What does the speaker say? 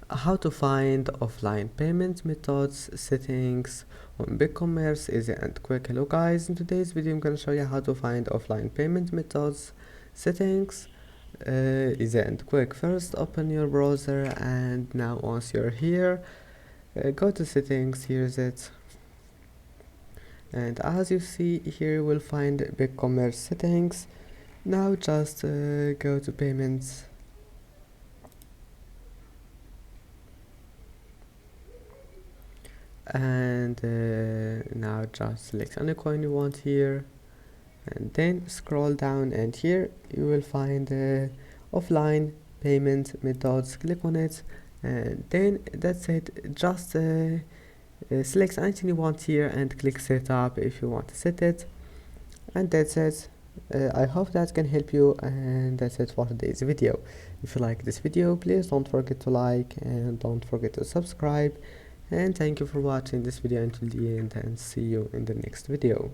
how to find offline payment methods settings on Bigcommerce, easy and quick. Hello guys, in today's video I'm gonna show you how to find offline payment methods settings, easy and quick. First, open your browser, and now once you're here, go to settings. Here's it, and as you see here you will find Bigcommerce settings. Now just go to payments, and now just select any coin you want here, and then scroll down, and here you will find offline payment methods. Click on it, and then that's it. Just select anything you want here and click setup if you want to set it, and that's it. I hope that can help you, and that's it for today's video. If you like this video, please don't forget to like and don't forget to subscribe, and thank you for watching this video until the end, and see you in the next video.